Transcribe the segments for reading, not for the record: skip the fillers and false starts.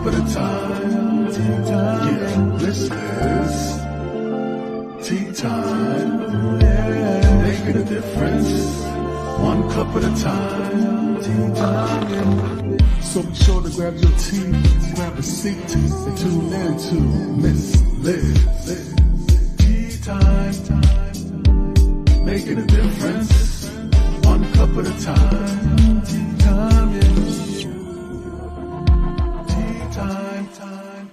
cup at a time. Tea time. Yeah, this is tea time. Yeah, making a difference. One cup at a time. Tea time. So be sure to grab your tea, grab a seat, and tune in to Miss Liz. Tea time. Making a difference. One cup at a time. Tea time. Yeah. Time.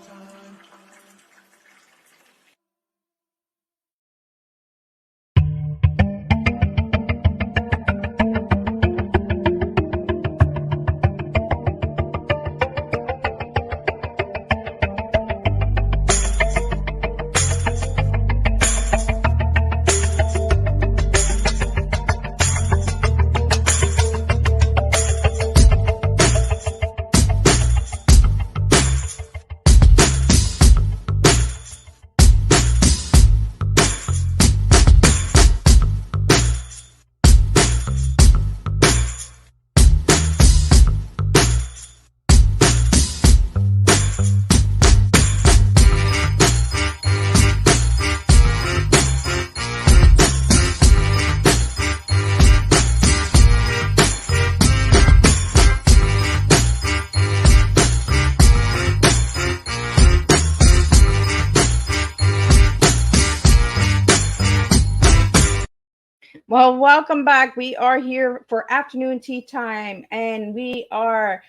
Well, welcome back. We are here for afternoon tea time, and we are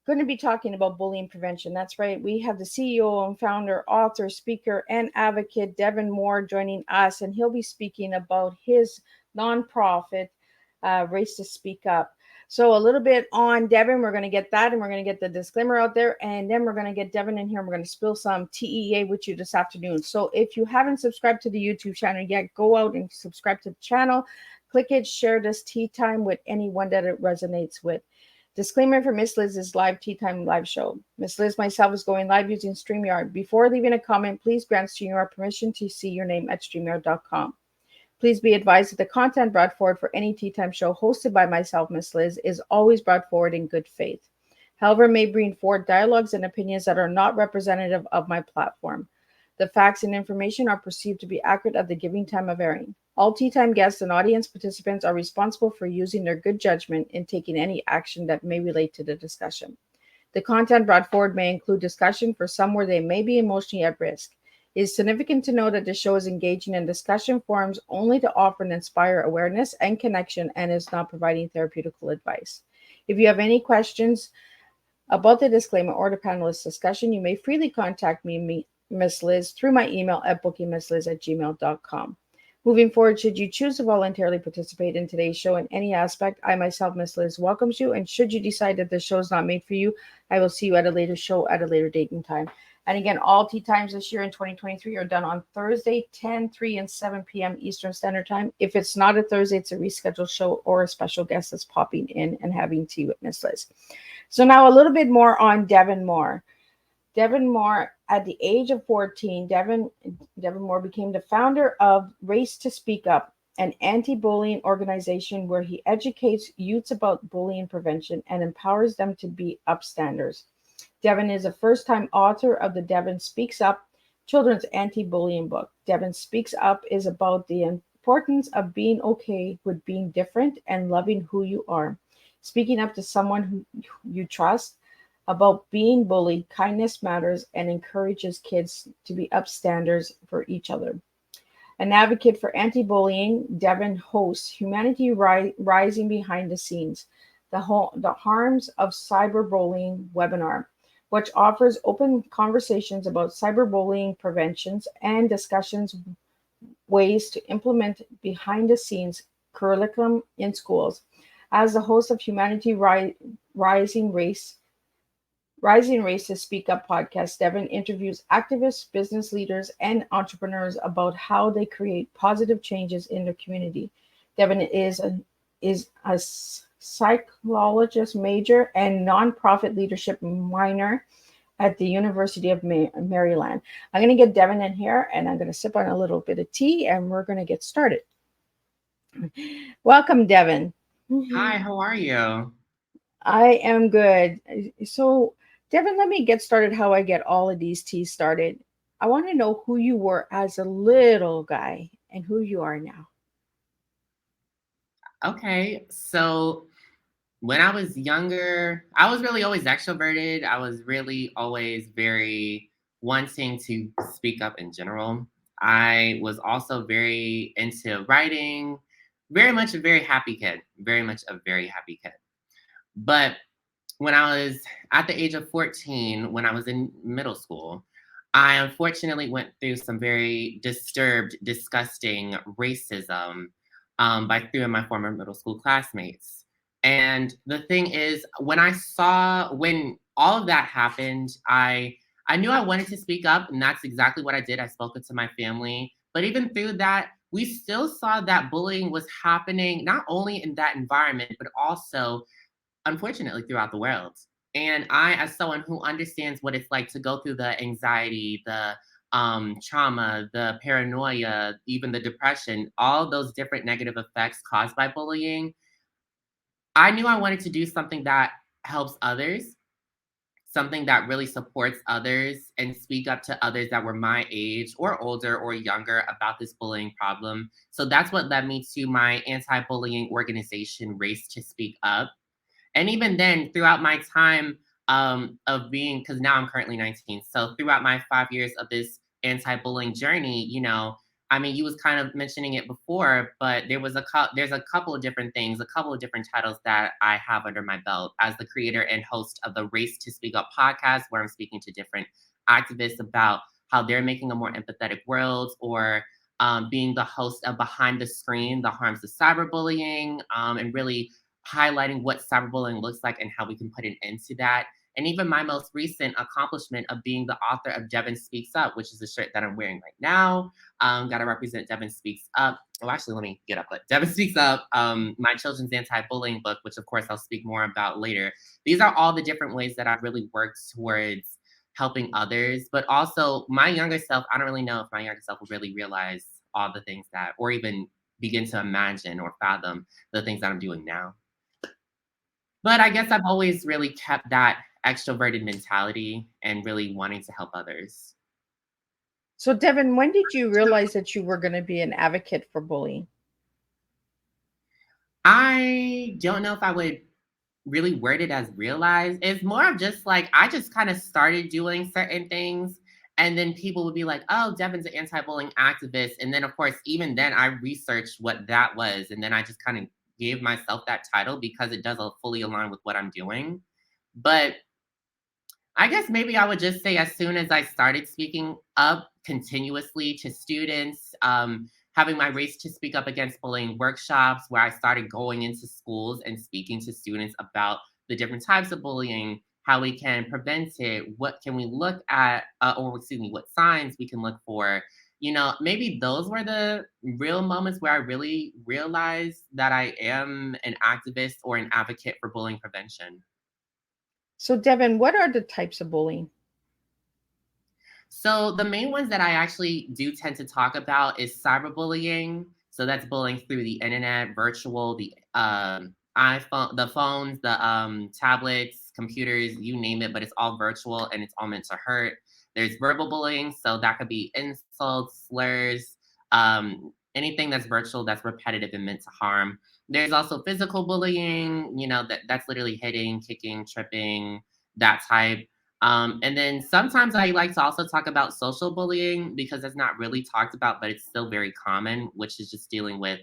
going to be talking about bullying prevention. That's right. We have the CEO and founder, author, speaker, and advocate, Devin Moore, joining us, and he'll be speaking about his nonprofit, Race to Speak Up. So a little bit on Devin, we're going to get that, and we're going to get the disclaimer out there, and then we're going to get Devin in here, and we're going to spill some TEA with you this afternoon. So if you haven't subscribed to the YouTube channel yet, go out and subscribe to the channel, click it, share this tea time with anyone that it resonates with. Disclaimer for Miss Liz's live tea time live show. Miss Liz myself is going live using StreamYard. Before leaving a comment, please grant StreamYard permission to see your name at StreamYard.com. Please be advised that the content brought forward for any tea time show hosted by myself, Miss Liz, is always brought forward in good faith. However, may bring forward dialogues and opinions that are not representative of my platform. The facts and information are perceived to be accurate at the giving time of airing. All tea time guests and audience participants are responsible for using their good judgment in taking any action that may relate to the discussion. The content brought forward may include discussion for some where they may be emotionally at risk. It is significant to know that the show is engaging in discussion forums only to offer and inspire awareness and connection and is not providing therapeutical advice. If you have any questions about the disclaimer or the panelist discussion, you may freely contact me, Miss Liz, through my email at bookingmissliz@gmail.com. Moving forward, should you choose to voluntarily participate in today's show in any aspect, I myself, Miss Liz, welcomes you. And should you decide that this show is not made for you, I will see you at a later show at a later date and time. And again, all tea times this year in 2023 are done on Thursday, 10, 3, and 7 p.m. Eastern Standard Time. If it's not a Thursday, it's a rescheduled show or a special guest that's popping in and having tea with Miss Liz. So now a little bit more on Devin Moore. Devin Moore, at the age of 14, Devin Moore became the founder of Race to Speak Up, an anti-bullying organization where he educates youths about bullying prevention and empowers them to be upstanders. Devin is a first-time author of the Devin Speaks Up children's anti-bullying book. Devin Speaks Up is about the importance of being okay with being different and loving who you are. Speaking up to someone who you trust about being bullied, kindness matters, and encourages kids to be upstanders for each other. An advocate for anti-bullying, Devin hosts Humanity Rising Behind the Scenes, the Harms of Cyberbullying webinar, which offers open conversations about cyberbullying preventions and discussions ways to implement behind-the-scenes curriculum in schools. As the host of Humanity Rising Race to Speak Up podcast, Devin interviews activists, business leaders, and entrepreneurs about how they create positive changes in their community. Devin is a psychologist major and nonprofit leadership minor at the University of Maryland. I'm going to get Devin in here, and I'm going to sip on a little bit of tea, and we're going to get started. Welcome, Devin. Hi, how are you? I am good. So Devin, let me get started how I get all of these teas started. I want to know who you were as a little guy and who you are now. Okay, so when I was younger, I was really always extroverted. I was really always very wanting to speak up in general. I was also very into writing, very much a very happy kid, very much a very happy kid. But when I was at the age of 14, when I was in middle school, I unfortunately went through some very disturbed, disgusting racism by three of my former middle school classmates. And the thing is, when all of that happened, I knew I wanted to speak up, and that's exactly what I did. I spoke it to my family. But even through that, we still saw that bullying was happening, not only in that environment, but also unfortunately throughout the world. And I, as someone who understands what it's like to go through the anxiety, the trauma, the paranoia, even the depression, all those different negative effects caused by bullying, I knew I wanted to do something that helps others, something that really supports others, and speak up to others that were my age or older or younger about this bullying problem. So that's what led me to my anti bullying organization, Race to Speak Up. And even then, throughout my time of being, because now I'm currently 19, so throughout my 5 years of this anti-bullying journey, I mean, you was kind of mentioning it before, but there's a couple of different things, a couple of different titles that I have under my belt as the creator and host of the Race to Speak Up podcast, where I'm speaking to different activists about how they're making a more empathetic world, or being the host of Behind the Screen, the harms of cyberbullying, and really highlighting what cyberbullying looks like and how we can put an end to that. And even my most recent accomplishment of being the author of Devin Speaks Up, which is the shirt that I'm wearing right now. Got to represent Devin Speaks Up. Oh, actually, let me get up. But Devin Speaks Up, my children's anti-bullying book, which of course I'll speak more about later. These are all the different ways that I've really worked towards helping others. But also my younger self, I don't really know if my younger self will really realize all the things that, or even begin to imagine or fathom the things that I'm doing now. But I guess I've always really kept that extroverted mentality and really wanting to help others. So, Devin, when did you realize that you were going to be an advocate for bullying? I don't know if I would really word it as realize. It's more of just like I just kind of started doing certain things. And then people would be like, oh, Devin's an anti bullying activist. And then, of course, even then, I researched what that was. And then I just kind of gave myself that title because it does fully align with what I'm doing. But I guess maybe I would just say as soon as I started speaking up continuously to students, having my Race to Speak Up Against Bullying workshops, where I started going into schools and speaking to students about the different types of bullying, how we can prevent it, what can we look at, or excuse me, what signs we can look for. Maybe those were the real moments where I really realized that I am an activist or an advocate for bullying prevention. So, Devin, what are the types of bullying? So the main ones that I actually do tend to talk about is cyberbullying. So that's bullying through the internet, virtual, the iPhone, the phones, the tablets, computers, you name it, but it's all virtual and it's all meant to hurt. There's verbal bullying, so that could be insults, slurs, anything that's virtual that's repetitive and meant to harm. There's also physical bullying, that's literally hitting, kicking, tripping, that type. And then sometimes I like to also talk about social bullying because it's not really talked about, but it's still very common, which is just dealing with,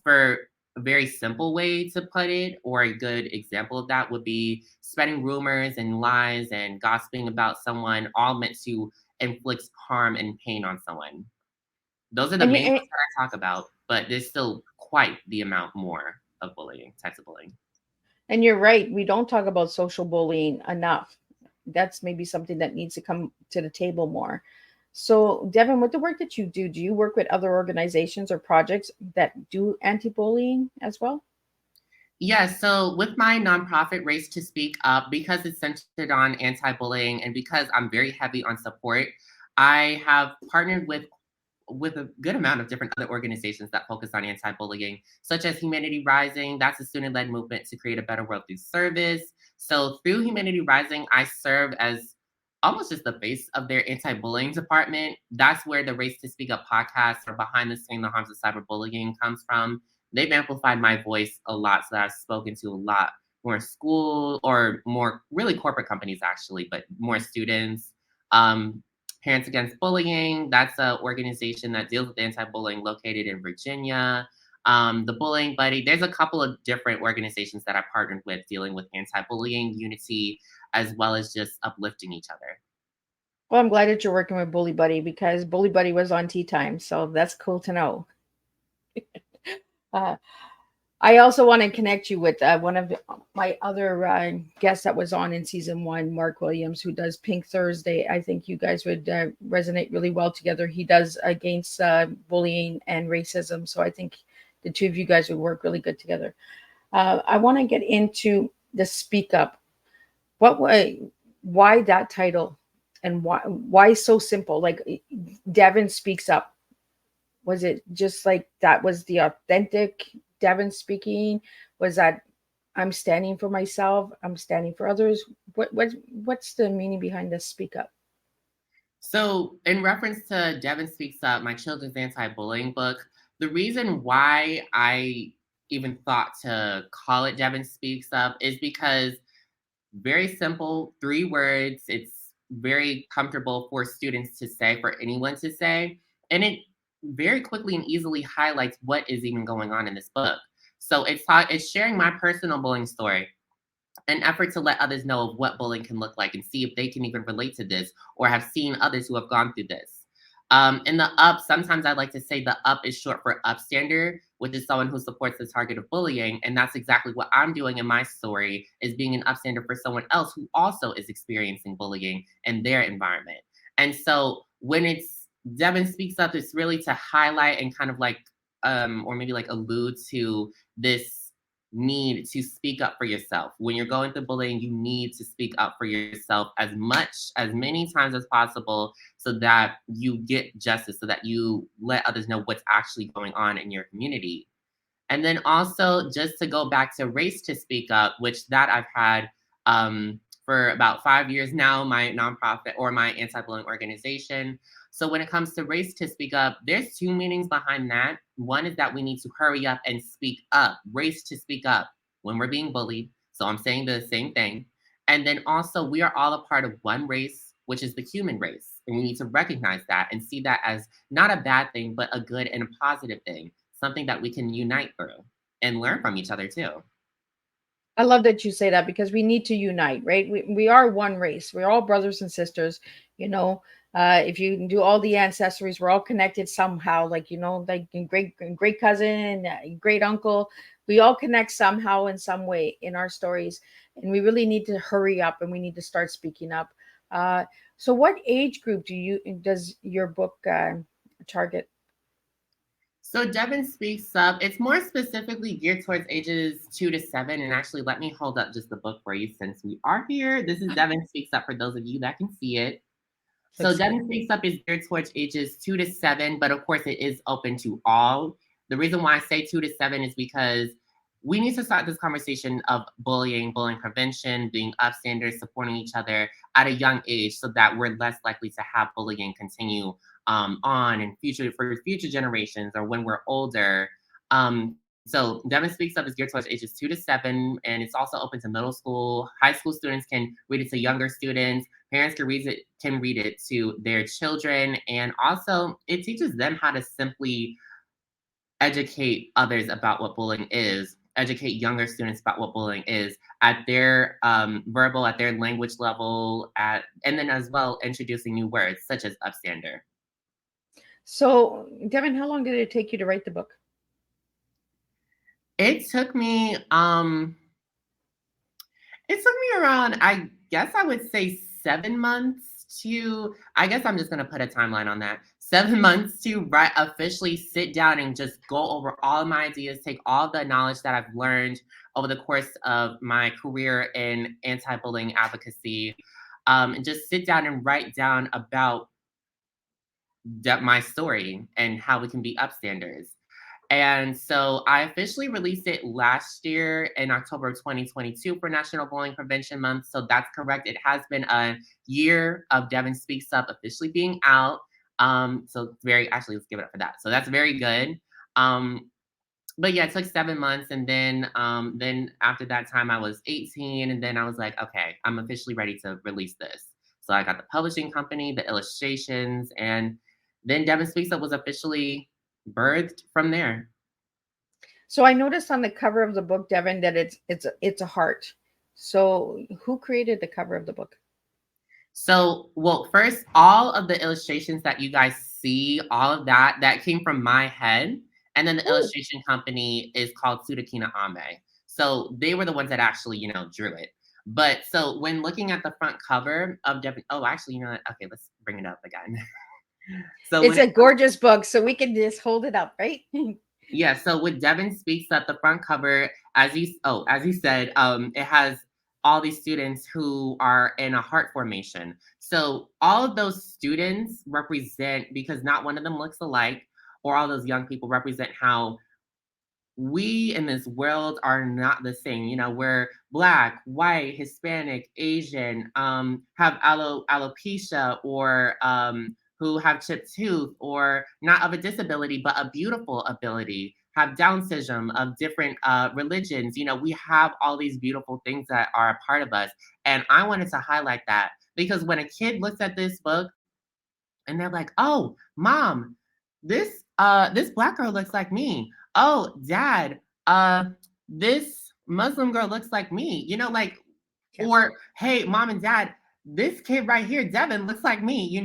for a very simple way to put it, or a good example of that would be spreading rumors and lies and gossiping about someone, all meant to inflict harm and pain on someone. Those are the And, main you, ones that I talk about, but there's still quite the amount more of bullying, types of bullying. and you're right. We don't talk about social bullying enough. That's maybe something that needs to come to the table more. So, Devin, with the work that you do you work with other organizations or projects that do anti-bullying as well? Yeah, so with my nonprofit Race to Speak Up, because it's centered on anti bullying and because I'm very heavy on support, I have partnered with with a good amount of different other organizations that focus on anti-bullying, such as Humanity Rising. That's a student-led movement to create a better world through service. So through Humanity Rising, I serve as almost just the face of their anti-bullying department. That's where the Race to Speak Up podcast, or Behind the Screen, the Harms of Cyberbullying, comes from. They've amplified my voice a lot, so that I've spoken to a lot more school, or more really corporate companies actually, but more students. Um, Parents Against Bullying, that's an organization that deals with anti-bullying, located in Virginia. The Bullying Buddy, there's a couple of different organizations that I partnered with dealing with anti-bullying, unity, as well as just uplifting each other. Well, I'm glad that you're working with Bully Buddy, because Bully Buddy was on Tea Time, so that's cool to know. uh, I also want to connect you with one of my other guests that was on in season 1, Mark Williams, who does Pink Thursday. I think you guys would resonate really well together. He does against bullying and racism, so I think the two of you guys would work really good together. I want to get into the Speak Up. Why that title, and why so simple? Like, Devin speaks up. Was it just like that was the authentic Devin speaking? Was that I'm standing for myself, I'm standing for others? What's the meaning behind this Speak Up? So, in reference to Devin Speaks Up, my children's anti-bullying book, the reason why I even thought to call it Devin Speaks Up is because very simple, 3 words. It's very comfortable for students to say, for anyone to say, and it very quickly and easily highlights what is even going on in this book. So it's sharing my personal bullying story, an effort to let others know of what bullying can look like and see if they can even relate to this or have seen others who have gone through this. In the up, sometimes I like to say the up is short for upstander, which is someone who supports the target of bullying. And that's exactly what I'm doing in my story, is being an upstander for someone else who also is experiencing bullying in their environment. And so when it's Devin Speaks Up, it's really to highlight and kind of like, or maybe like allude to this need to speak up for yourself. When you're going through bullying, you need to speak up for yourself as many times as possible, so that you get justice, so that you let others know what's actually going on in your community. And then also, just to go back to Race to Speak Up, which that I've had for about 5 years now, my nonprofit or my anti-bullying organization. So when it comes to Race to Speak Up, there's 2 meanings behind that. One is that we need to hurry up and speak up, race to speak up when we're being bullied. So I'm saying the same thing. And then also, we are all a part of one race, which is the human race. And we need to recognize that and see that as not a bad thing, but a good and a positive thing, something that we can unite through and learn from each other too. I love that you say that, because we need to unite, right? We are one race. We're all brothers and sisters. You know, if you do all the ancestries, we're all connected somehow. Like, you know, like great cousin, great uncle. We all connect somehow in some way in our stories, and we really need to hurry up, and we need to start speaking up. So, what age group does your book target? So Devin Speaks Up, it's more specifically geared towards ages 2 to 7. And actually, let me hold up just the book for you since we are here. This is Devin Speaks Up for those of you that can see it. So Devin Speaks Up is geared towards ages 2 to 7, but of course it is open to all. The reason why I say 2 to 7 is because we need to start this conversation of bullying prevention, being upstanders, supporting each other at a young age, so that we're less likely to have bullying continue on in for future generations, or when we're older. So Devin Speaks Up is geared towards ages 2 to 7, and it's also open to middle school. High school students can read it to younger students. Parents can read it to their children, and also it teaches them how to simply educate others about what bullying is, educate younger students about what bullying is at their verbal, at their language level, and then as well introducing new words such as upstander. So, Devin, how long did it take you to write the book? It took me around, I guess I would say 7 months to, I guess I'm just going to put a timeline on that. 7 months to officially sit down and just go over all of my ideas, take all the knowledge that I've learned over the course of my career in anti-bullying advocacy, and just sit down and write down about my story and how we can be upstanders. And so I officially released it last year in October of 2022 for National Bullying Prevention Month. So that's correct. It has been a year of Devin Speaks Up officially being out. So very, actually, let's give it up for that. So that's very good. But yeah, it took 7 months, and then after that time, I was 18, and then I was like, okay, I'm officially ready to release this. So I got the publishing company, the illustrations, and then Devin Speaks Up was officially birthed from there. So I noticed on the cover of the book, Devin, that it's a heart. So who created the cover of the book? So, well, first, all of the illustrations that you guys see, all of that came from my head. And then the Ooh. illustration company is called Sudakina Ame. So they were the ones that actually, drew it. But so when looking at the front cover of Devin, oh, actually, you know what? Okay, let's bring it up again. So It's a gorgeous book, so we can just hold it up, right? yeah, so with Devin Speaks Up, the front cover, as you said, it has all these students who are in a heart formation. So all of those students represent, because not one of them looks alike, or all those young people represent how we in this world are not the same. We're Black, white, Hispanic, Asian, have alopecia, or who have chipped tooth, or not of a disability, but a beautiful ability, have Down syndrome, of different religions. We have all these beautiful things that are a part of us. And I wanted to highlight that because when a kid looks at this book and they're like, oh, mom, this Black girl looks like me. Oh, dad, this Muslim girl looks like me. Like, Yeah. or hey, mom and dad, this kid right here, Devin, looks like me.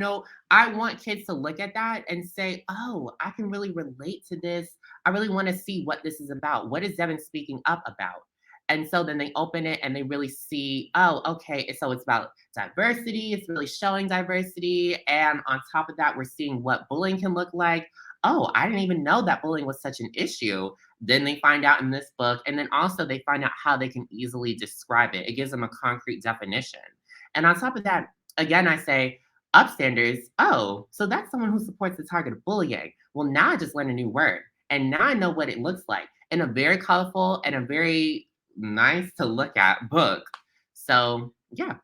I want kids to look at that and say, oh, I can really relate to this. I really want to see what this is about. What is Devin speaking up about? And so then they open it and they really see, oh, okay. So it's about diversity. It's really showing diversity. And on top of that, we're seeing what bullying can look like. Oh, I didn't even know that bullying was such an issue. Then they find out in this book. And then also they find out how they can easily describe it. It gives them a concrete definition. And on top of that, again, I say, upstanders, oh, so that's someone who supports the target of bullying. Well, now I just learned a new word. And now I know what it looks like in a very colorful and a very nice to look at book. So, yeah.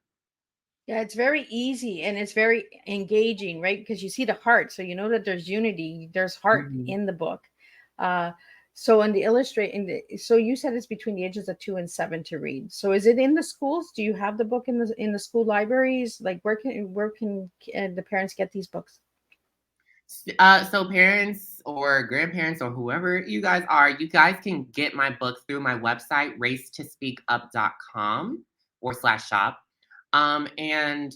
Yeah, it's very easy and it's very engaging, right? Because you see the heart, so you know that there's unity, there's heart Mhm. in the book. Uh, so in the so you said it's between the ages of 2 and 7 to read. So is it in the schools? Do you have the book in the school libraries? Like where can the parents get these books? So parents or grandparents or whoever you guys can get my book through my website, racetospeakup.com or /shop. And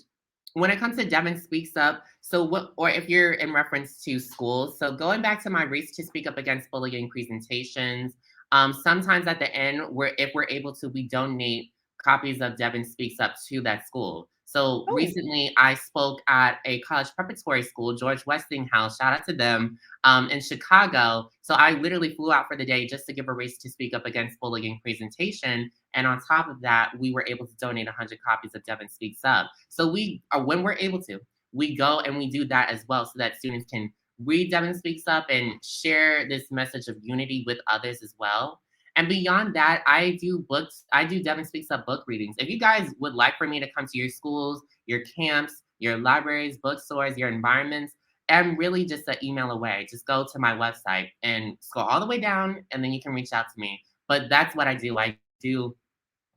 when it comes to Devin Speaks Up, so what, or if you're in reference to schools, so going back to my Race to Speak Up Against Bullying presentations, sometimes at the end, if we're able to, we donate copies of Devin Speaks Up to that school. So Oh, recently, I spoke at a college preparatory school, George Westinghouse, shout out to them, in Chicago. So I literally flew out for the day just to give a Race to Speak Up Against Bullying presentation. And on top of that, we were able to donate 100 copies of Devin Speaks Up. So when we're able to, we go and we do that as well so that students can read Devin Speaks Up and share this message of unity with others as well. And beyond that, I do Devin Speaks Up book readings. If you guys would like for me to come to your schools, your camps, your libraries, bookstores, your environments, I'm really just an email away. Just go to my website and scroll all the way down, and then you can reach out to me. But that's what I do. I do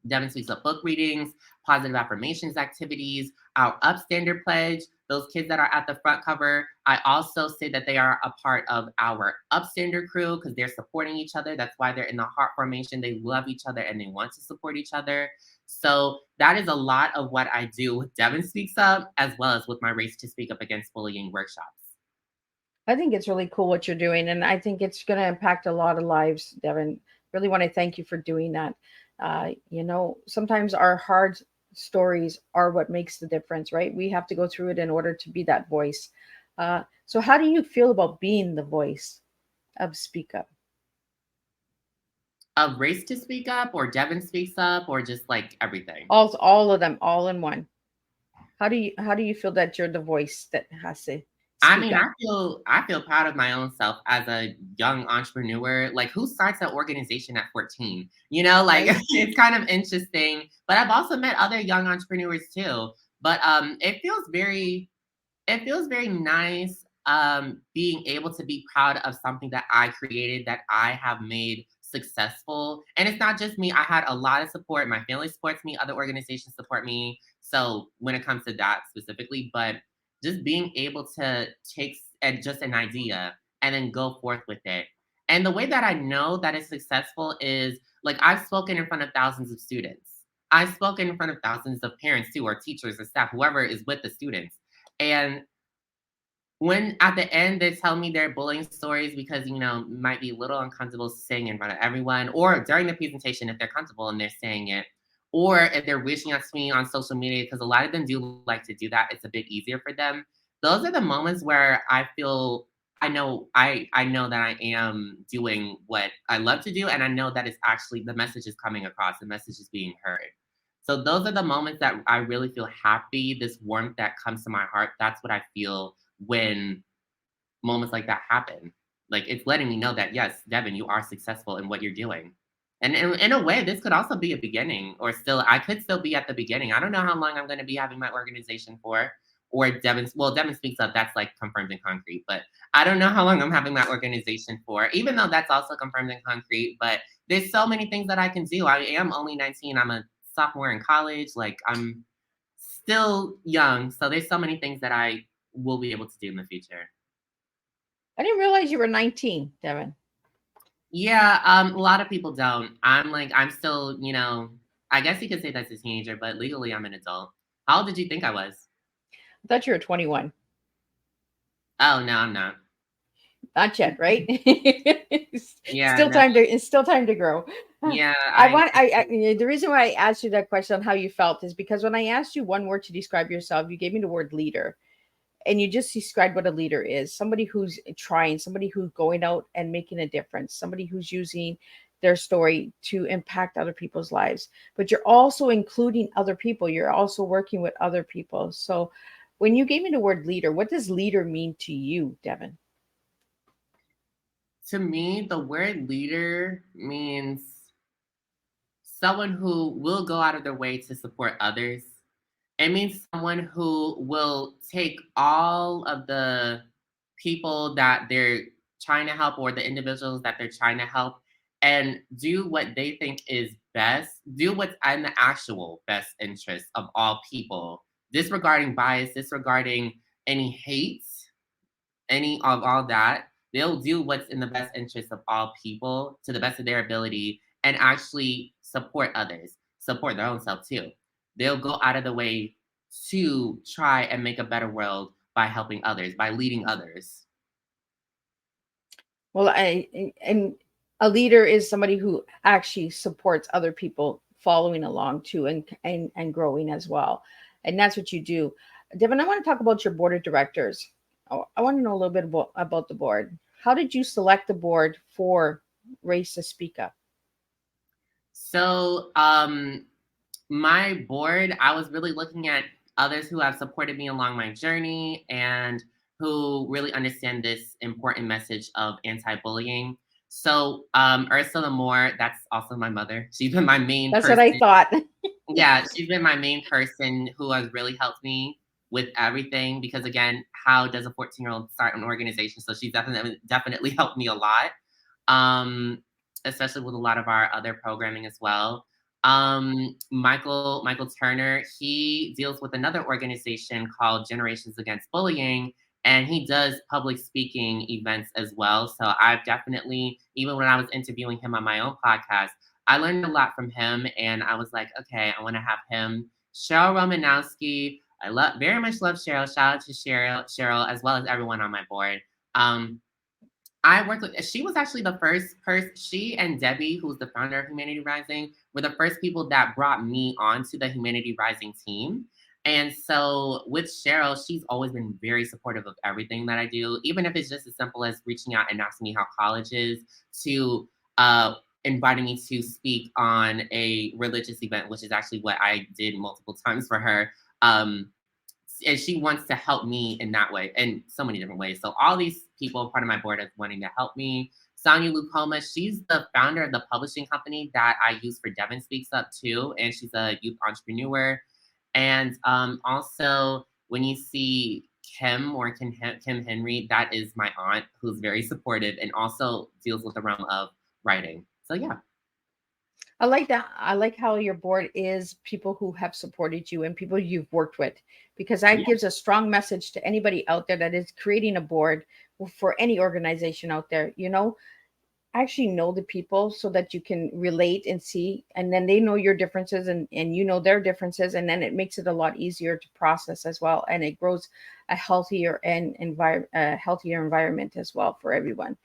Devin Speaks Up book readings, positive affirmations activities, our Upstander pledge, those kids that are at the front cover. I also say that they are a part of our Upstander crew because they're supporting each other. That's why they're in the heart formation. They love each other and they want to support each other. So that is a lot of what I do with Devin Speaks Up, as well as with my Race to Speak Up Against Bullying workshops. I think it's really cool what you're doing, and I think it's going to impact a lot of lives, Devin. Really want to thank you for doing that. Sometimes our hard stories are what makes the difference, right? We have to go through it in order to be that voice. So, how do you feel about being the voice of Speak Up? Of Race to Speak Up, or Devin Speaks Up, or just like everything? All of them, all in one. How do you feel that you're the voice that has to I speak mean, up? I feel proud of my own self as a young entrepreneur. Like, who starts an organization at 14? You know, like Right? it's kind of interesting. But I've also met other young entrepreneurs too. But it feels very nice being able to be proud of something that I created, that I have made successful. And it's not just me. I had a lot of support. My family supports me, other organizations support me. So when it comes to that specifically, but just being able to take just an idea and then go forth with it. And the way that I know that it's successful is, like, I've spoken in front of thousands of students. I've spoken in front of thousands of parents too, or teachers or staff, whoever is with the students. And when at the end they tell me their bullying stories, because might be a little uncomfortable saying in front of everyone, or during the presentation if they're comfortable and they're saying it, or if they're reaching out to me on social media, because a lot of them do like to do that, it's a bit easier for them. Those are the moments where I feel, I know that I am doing what I love to do, and I know that it's actually, the message is coming across, the message is being heard. So those are the moments that I really feel happy, this warmth that comes to my heart. That's what I feel when moments like that happen. Like, it's letting me know that, yes, Devin, you are successful in what you're doing. And in a way, this could also be a beginning, or I could still be at the beginning. I don't know how long I'm going to be having my organization for, or Devin Speaks Up, that's like confirmed in concrete, but I don't know how long I'm having my organization for, even though that's also confirmed in concrete. But there's so many things that I can do. I am only 19. I'm a sophomore in college. Like, I'm still young. So there's so many things that I will be able to do in the future. I didn't realize you were 19, Devin. Yeah, a lot of people don't. I'm still, I guess you could say that's a teenager, but legally I'm an adult. How old did you think I was? I thought you were 21. Oh, no, I'm not. Not yet, right? Yeah, no, It's still time to grow. yeah, The reason why I asked you that question on how you felt is because when I asked you one word to describe yourself, you gave me the word leader. And you just described what a leader is: somebody who's trying, somebody who's going out and making a difference, somebody who's using their story to impact other people's lives. But you're also including other people, you're also working with other people. So when you gave me the word leader, what does leader mean to you, Devin? to me, the word leader means someone who will go out of their way to support others. It means someone who will take all of the people that they're trying to help, or the individuals that they're trying to help, and do what they think is best, do what's in the actual best interest of all people, disregarding bias, disregarding any hate, any of all that. They'll do what's in the best interest of all people to the best of their ability, and actually support others, support their own self too. They'll go out of the way to try and make a better world by helping others, by leading others. Well, and a leader is somebody who actually supports other people following along too, and growing as well. And that's what you do. Devin, I want to talk about your board of directors. I want to know a little bit about the board. How did you select the board for Race to Speak Up? So, my board, I was really looking at others who have supported me along my journey and who really understand this important message of anti-bullying. So, Ursula Moore, that's also my mother. She's been my main That's what I person. thought. Yeah, she's been my main person who has really helped me with everything, because again, how does a 14-year-old start an organization? So she's definitely helped me a lot. Especially with a lot of our other programming as well. Michael Turner, he deals with another organization called Generations Against Bullying, and he does public speaking events as well. So I've definitely, even when I was interviewing him on my own podcast, I learned a lot from him, and I was like, okay, I want to have him. Cheryl Romanowski, very much love Cheryl. Shout out to Cheryl, as well as everyone on my board. I worked with, she was actually the first person, she and Debbie, who's the founder of Humanity Rising, were the first people that brought me onto the Humanity Rising team. And so with Cheryl, she's always been very supportive of everything that I do, even if it's just as simple as reaching out and asking me how college is, to inviting me to speak on a religious event, which is actually what I did multiple times for her. and she wants to help me in that way, in so many different ways. So all these people, part of my board, is wanting to help me. Sonia Lucoma, she's the founder of the publishing company that I use for Devin Speaks Up too, and she's a youth entrepreneur. And also, when you see Kim Henry, that is my aunt who's very supportive and also deals with the realm of writing. So yeah. I like that. I like how your board is people who have supported you and people you've worked with, because that Yeah. gives a strong message to anybody out there that is creating a board for any organization out there. Actually know the people so that you can relate and see, and then they know your differences, and you know their differences, and then it makes it a lot easier to process as well, and it grows a healthier and healthier environment as well for everyone.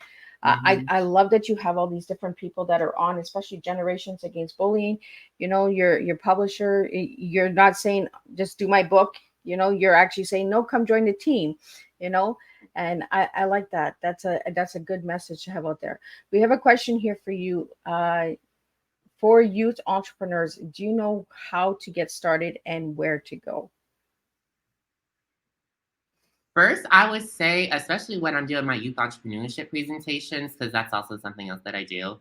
I love that you have all these different people that are on, especially Generations Against Bullying. Your publisher, you're not saying just do my book. You're actually saying no, come join the team. And I like that. That's a good message to have out there. We have a question here for you. For youth entrepreneurs, do you know how to get started and where to go? First, I would say, especially when I'm doing my youth entrepreneurship presentations, because that's also something else that I do.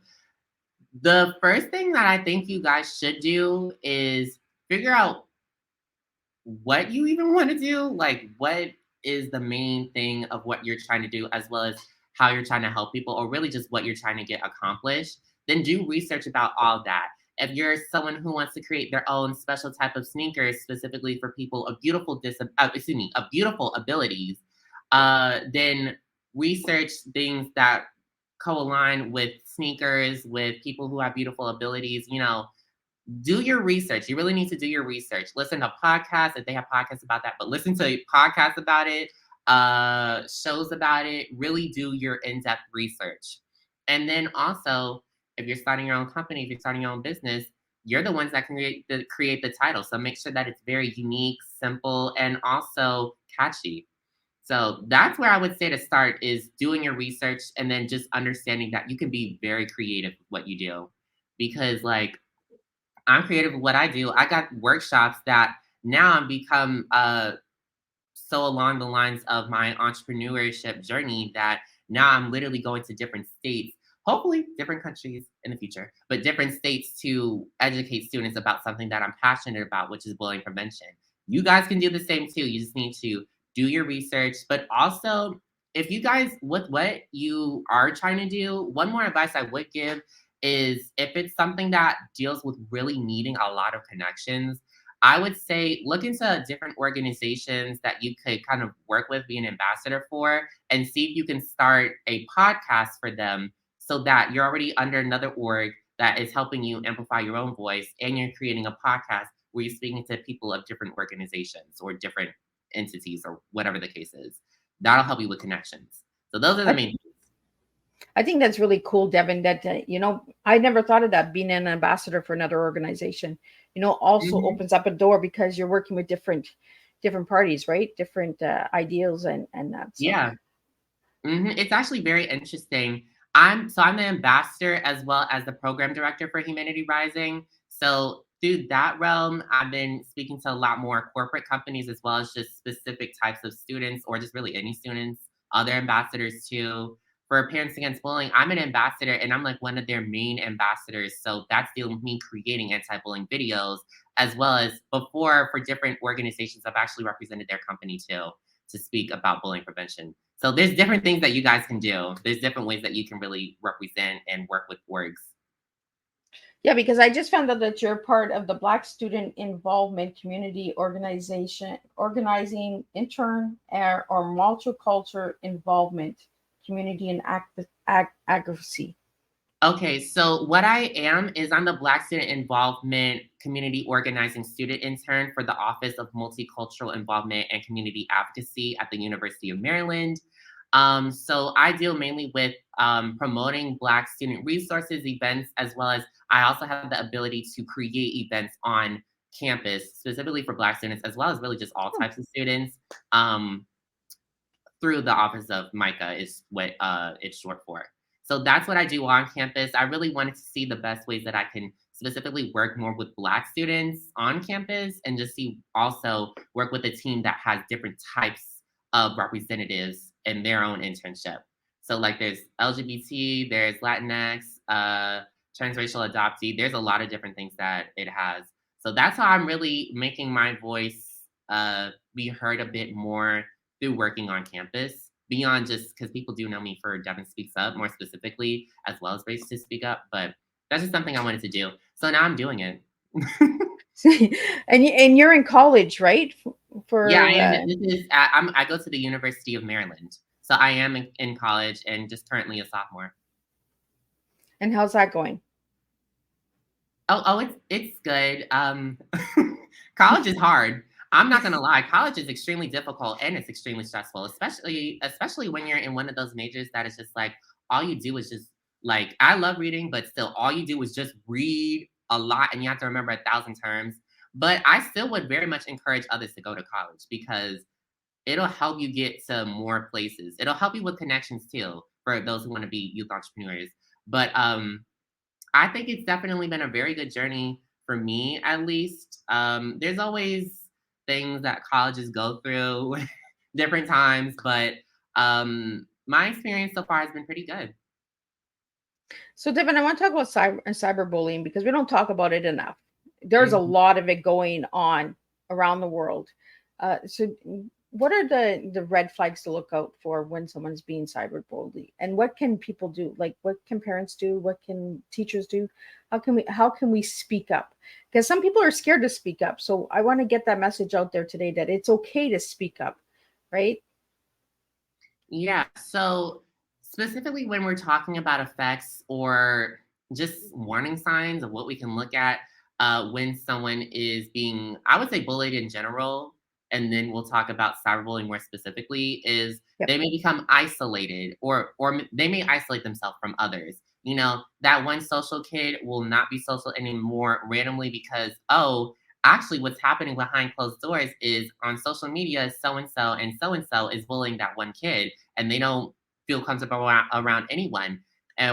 The first thing that I think you guys should do is figure out what you even want to do. Like, what is the main thing of what you're trying to do, as well as how you're trying to help people, or really just what you're trying to get accomplished. Then do research about all that. If you're someone who wants to create their own special type of sneakers specifically for people of beautiful of beautiful abilities, then research things that co-align with sneakers, with people who have beautiful abilities. Do your research. You really need to do your research. Listen to podcasts if they have podcasts about that, but listen to podcasts about it, shows about it. Really do your in-depth research. And then also, if you're starting your own company, if you're starting your own business, you're the ones that can create the title. So make sure that it's very unique, simple, and also catchy. So that's where I would say to start, is doing your research and then just understanding that you can be very creative with what you do. Because like, I'm creative with what I do. I got workshops that now I've become so along the lines of my entrepreneurship journey that now I'm literally going to different states, hopefully different countries in the future, but different states to educate students about something that I'm passionate about, which is bullying prevention. You guys can do the same too. You just need to do your research, but also if you guys, with what you are trying to do, one more advice I would give is if it's something that deals with really needing a lot of connections, I would say look into different organizations that you could kind of work with, be an ambassador for, and see if you can start a podcast for them so that you're already under another org that is helping you amplify your own voice, and you're creating a podcast where you're speaking to people of different organizations or different entities or whatever the case is. That'll help you with connections. So those are the main things. I think that's really cool, Devin, that, I never thought of that, being an ambassador for another organization, also opens up a door because you're working with different parties, right? Different ideals and that. So. Yeah. It's actually very interesting. I'm the ambassador as well as the program director for Humanity Rising. So through that realm, I've been speaking to a lot more corporate companies as well as just specific types of students, or just really any students, other ambassadors too. For Parents Against Bullying, I'm an ambassador and I'm like one of their main ambassadors. So that's dealing with me creating anti-bullying videos, as well as before for different organizations. I've actually represented their company too to speak about bullying prevention. So there's different things that you guys can do. There's different ways that you can really represent and work with orgs. Yeah, because I just found out that you're part of the Black Student Involvement Community Organization, organizing intern or multicultural involvement community and advocacy. Okay, so what I am is I'm the Black Student Involvement Community Organizing Student Intern for the Office of Multicultural Involvement and Community Advocacy at the University of Maryland. So I deal mainly with promoting Black student resources, events, as well as I also have the ability to create events on campus, specifically for Black students, as well as really just all types of students. Through the Office of MICA is what it's short for. So that's what I do on campus. I really wanted to see the best ways that I can specifically work more with Black students on campus and just see also work with a team that has different types of representatives in their own internship. So like there's LGBT, there's Latinx, transracial adoptee. There's a lot of different things that it has. So that's how I'm really making my voice be heard a bit more through working on campus, beyond just because people do know me for Devin Speaks Up more specifically, as well as Race to Speak Up. But that's just something I wanted to do. So now I'm doing it. And you're in college, right? Yeah, I For am. This is I go to the University of Maryland, so I am in college and just currently a sophomore. and how's that going? Oh, it's good. College is hard. I'm not gonna lie. College is extremely difficult and it's extremely stressful, especially when you're in one of those majors that is just like all you do is just like I love reading, but still all you do is just read a lot and you have to remember 1,000 terms. But I still would very much encourage others to go to college because it'll help you get to more places. It'll help you with connections too for those who want to be youth entrepreneurs. But I think it's definitely been a very good journey for me, at least. There's always things that colleges go through, different times, but my experience so far has been pretty good. So, Devin, I want to talk about cyberbullying because we don't talk about it enough. There's a Mhm. lot of it going on around the world. So, what are the red flags to look out for when someone's being cyberbullied, and what can people do? Like, what can parents do? What can teachers do? How can we speak up? Because some people are scared to speak up. So, I want to get that message out there today that it's okay to speak up, right? Yeah. So specifically when we're talking about effects or just warning signs of what we can look at when someone is being, I would say bullied in general, and then we'll talk about cyberbullying more specifically, is Yep. they may become isolated or they may isolate themselves from others. You know, that one social kid will not be social anymore randomly because, oh, actually what's happening behind closed doors is on social media, so and so is bullying that one kid and they don't feel comfortable around anyone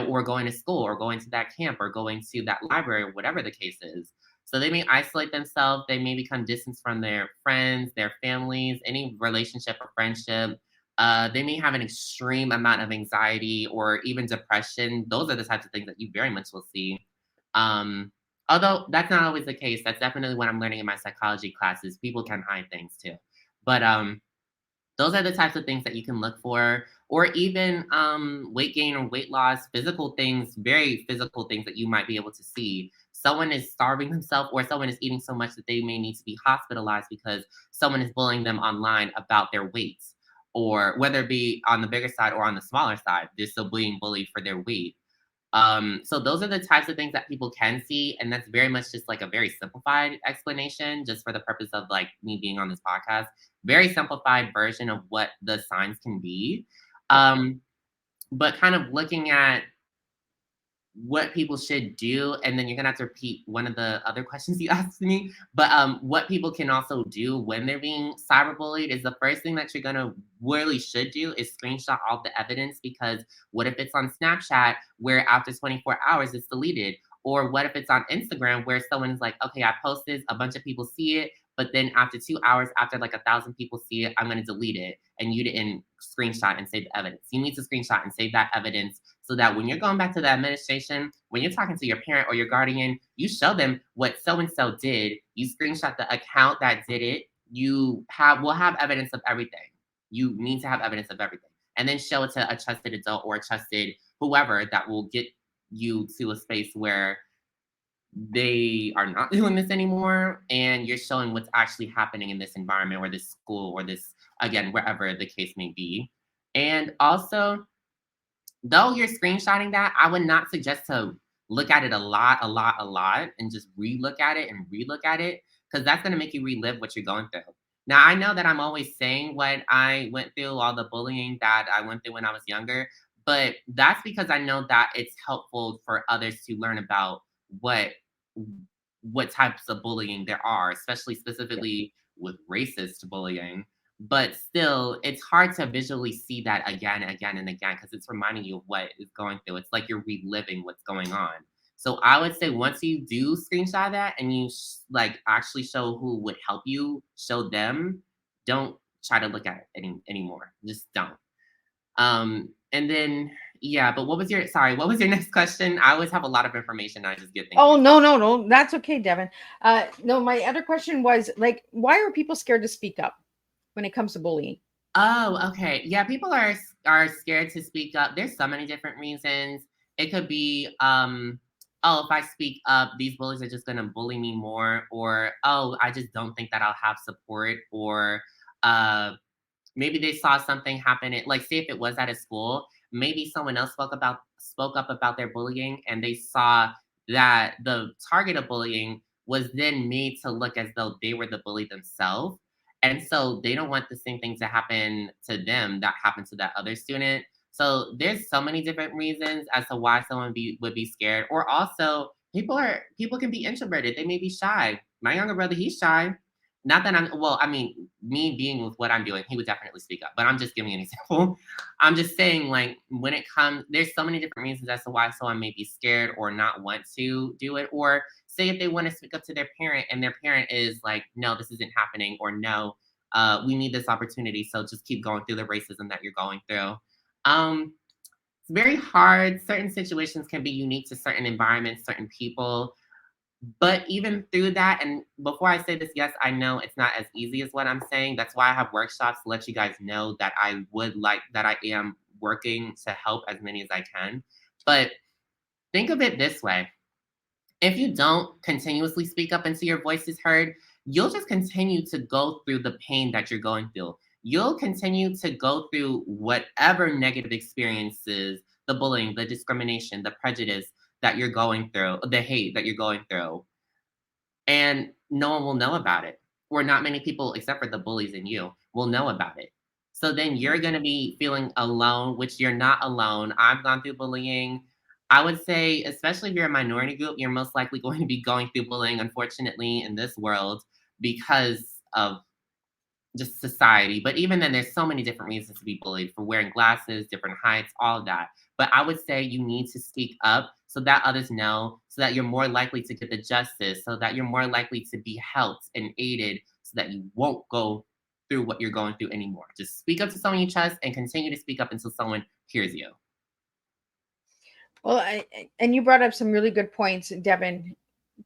or going to school or going to that camp or going to that library, whatever the case is. So they may isolate themselves. They may become distant from their friends, their families, any relationship or friendship. They may have an extreme amount of anxiety or even depression. Those are the types of things that you very much will see. Um, Although that's not always the case. That's definitely what I'm learning in my psychology classes. People can hide things too. But those are the types of things that you can look for, or even weight gain or weight loss, physical things, very physical things that you might be able to see. Someone is starving themselves, or someone is eating so much that they may need to be hospitalized because someone is bullying them online about their weights, or whether it be on the bigger side or on the smaller side, they're still being bullied for their weight. So those are the types of things that people can see, and that's very much just like a very simplified explanation, just for the purpose of like me being on this podcast. Very simplified version of what the signs can be. Um, but kind of looking at what people should do, and then you're gonna have to repeat one of the other questions you asked me. But what people can also do when they're being cyberbullied is the first thing that you're gonna really should do is screenshot all the evidence, because what if it's on Snapchat where after 24 hours it's deleted? Or what if it's on Instagram where someone's like, okay, I posted, a bunch of people see it, but then after 2 hours, after like 1,000 people see it, I'm gonna delete it, and you didn't screenshot and save the evidence. You need to screenshot and save that evidence so that when you're going back to the administration, when you're talking to your parent or your guardian, you show them what so and so did. You screenshot the account that did it. Will have evidence of everything. You need to have evidence of everything, and then show it to a trusted adult or a trusted whoever that will get you to a space where they are not doing this anymore, and you're showing what's actually happening in this environment or this school or this, again, wherever the case may be. And also, though you're screenshotting that, I would not suggest to look at it a lot, and just relook at it and relook at it, because that's going to make you relive what you're going through. Now, I know that I'm always saying what I went through, all the bullying that I went through when I was younger, but that's because I know that it's helpful for others to learn about what what types of bullying there are, especially Yeah. specifically with racist bullying. But still, it's hard to visually see that again and again and again because it's reminding you of what is going through. It's like you're reliving what's going on. So I would say once you do screenshot that and you like actually show who would help you, show them. Don't try to look at it anymore. Just don't. And then yeah, but what was your next question? I always have a lot of information. I just get things Oh, mixed no, up. no, no. That's okay, Devin. No, my other question was like, why are people scared to speak up when it comes to bullying? Oh, okay. Yeah, people are scared to speak up. There's so many different reasons. It could be, oh, if I speak up, these bullies are just gonna bully me more, or oh, I just don't think that I'll have support, or uh maybe they saw something happen at, like, say if it was at a school, maybe someone else spoke up about their bullying, and they saw that the target of bullying was then made to look as though they were the bully themselves. And so they don't want the same thing to happen to them that happened to that other student. So there's so many different reasons as to why someone would be scared. Or also people can be introverted. They may be shy. My younger brother, he's shy. Not that I mean, me being with what I'm doing, he would definitely speak up, but I'm just giving an example. I'm just saying, like, when it comes, there's so many different reasons as to why someone may be scared or not want to do it. Or say if they want to speak up to their parent and their parent is like, no, this isn't happening, or no, we need this opportunity. So just keep going through the racism that you're going through. It's very hard. Certain situations can be unique to certain environments, certain people. But even through that, and before I say this, yes, I know it's not as easy as what I'm saying. That's why I have workshops to let you guys know that I am working to help as many as I can. But think of it this way. If you don't continuously speak up until your voice is heard, you'll just continue to go through the pain that you're going through. You'll continue to go through whatever negative experiences, the bullying, the discrimination, the prejudice that you're going through, the hate that you're going through, and no one will know about it. Or not many people, except for the bullies and you, will know about it. So then you're going to be feeling alone, which you're not alone. I've gone through bullying. I would say, especially if you're a minority group, you're most likely going to be going through bullying, unfortunately, in this world because of just society. But even then, there's so many different reasons to be bullied, for wearing glasses, different heights, all of that. But I would say you need to speak up so that others know, so that you're more likely to get the justice, so that you're more likely to be helped and aided, so that you won't go through what you're going through anymore. Just speak up to someone you trust and continue to speak up until someone hears you. Well, and you brought up some really good points, Devin.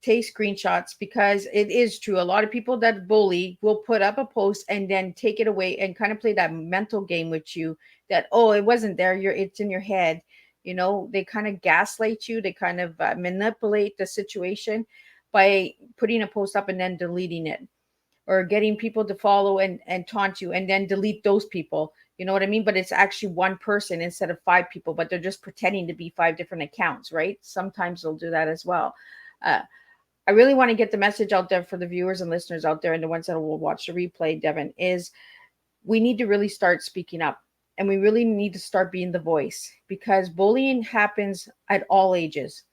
Take screenshots, because it is true. A lot of people that bully will put up a post and then take it away and kind of play that mental game with you that, oh, it wasn't there. It's in your head. They kind of gaslight you. They kind of manipulate the situation by putting a post up and then deleting it, or getting people to follow and taunt you and then delete those people. You know what I mean? But it's actually one person instead of five people, but they're just pretending to be five different accounts, right? Sometimes they'll do that as well. I really want to get the message out there for the viewers and listeners out there, and the ones that will watch the replay, Devin, is we need to really start speaking up, and we really need to start being the voice, because bullying happens at all ages,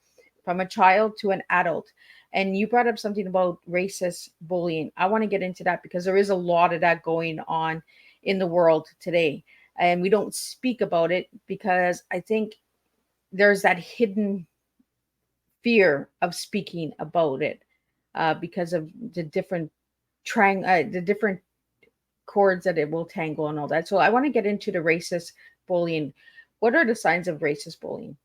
from a child to an adult. And you brought up something about racist bullying. I want to get into that because there is a lot of that going on in the world today. And we don't speak about it because I think there's that hidden fear of speaking about it, because of the different chords that it will tangle and all that. So I want to get into the racist bullying. What are the signs of racist bullying?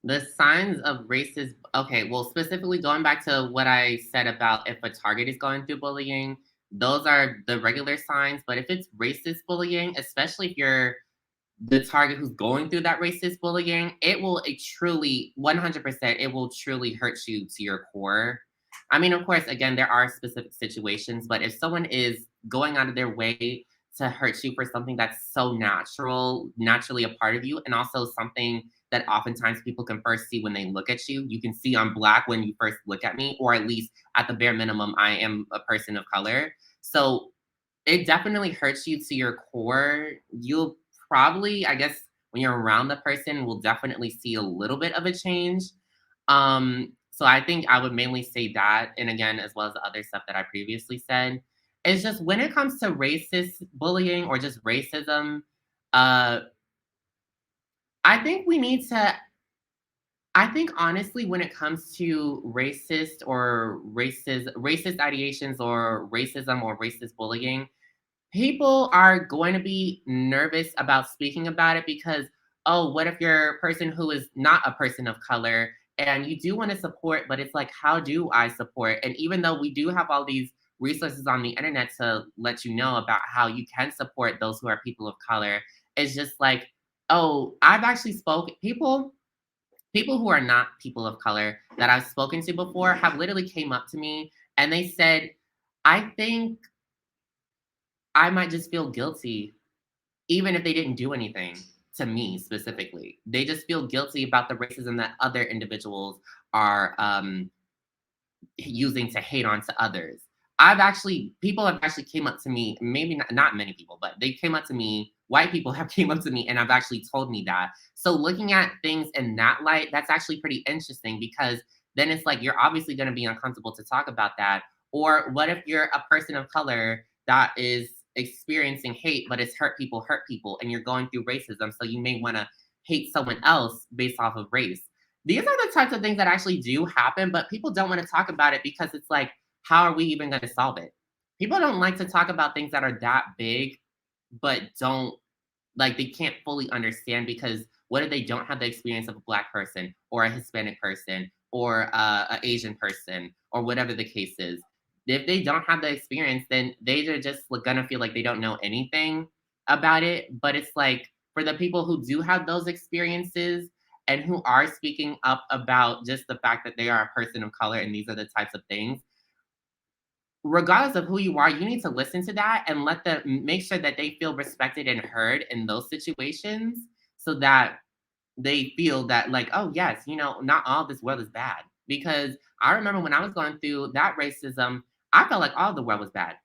The signs of racist, okay, well, specifically going back to what I said about if a target is going through bullying, those are the regular signs. But if it's racist bullying, especially if you're the target who's going through that racist bullying, it truly, 100%, it will truly hurt you to your core. I mean, of course, again, there are specific situations, but if someone is going out of their way to hurt you for something that's so naturally a part of you, and also something that oftentimes people can first see when they look at you. You can see I'm Black when you first look at me, or at least at the bare minimum, I am a person of color. So it definitely hurts you to your core. You'll probably, I guess, when you're around the person, will definitely see a little bit of a change. So I think I would mainly say that, and again, as well as the other stuff that I previously said. It's just when it comes to racist bullying or just racism, I think we need to I think honestly, when it comes to racist ideations or racism or racist bullying, people are going to be nervous about speaking about it because, oh, what if you're a person who is not a person of color and you do want to support, but it's like, how do I support? And even though we do have all these resources on the internet to let you know about how you can support those who are people of color, it's just like, oh, I've actually spoken people who are not people of color that I've spoken to before have literally came up to me and they said, I think I might just feel guilty even if they didn't do anything to me specifically. They just feel guilty about the racism that other individuals are using to hate on to others. People have actually came up to me, maybe not many people, but they came up to me, white people have came up to me and have actually told me that. So looking at things in that light, that's actually pretty interesting because then it's like you're obviously going to be uncomfortable to talk about that. Or what if you're a person of color that is experiencing hate, but it's hurt people, and you're going through racism, so you may want to hate someone else based off of race. These are the types of things that actually do happen, but people don't want to talk about it because it's like, how are we even going to solve it? People don't like to talk about things that are that big, but don't like they can't fully understand because what if they don't have the experience of a black person or a Hispanic person or an Asian person or whatever the case is? If they don't have the experience, then they are just gonna feel like they don't know anything about it. But it's like for the people who do have those experiences and who are speaking up about just the fact that they are a person of color and these are the types of things, regardless of who you are, you need to listen to that and let them make sure that they feel respected and heard in those situations so that they feel that like, oh yes, not all this world is bad. Because I remember when I was going through that racism, I felt like all the world was bad.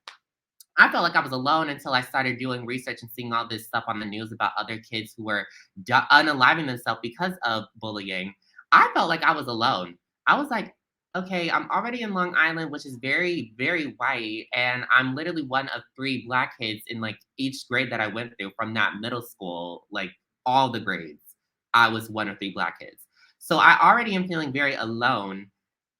I felt like I was alone until I started doing research and seeing all this stuff on the news about other kids who were unaliving themselves because of bullying. I felt like I was alone. I was like, okay, I'm already in Long Island, which is very, very white, and I'm literally one of three black kids in like each grade that I went through from that middle school, like all the grades. I was one of three black kids. So I already am feeling very alone,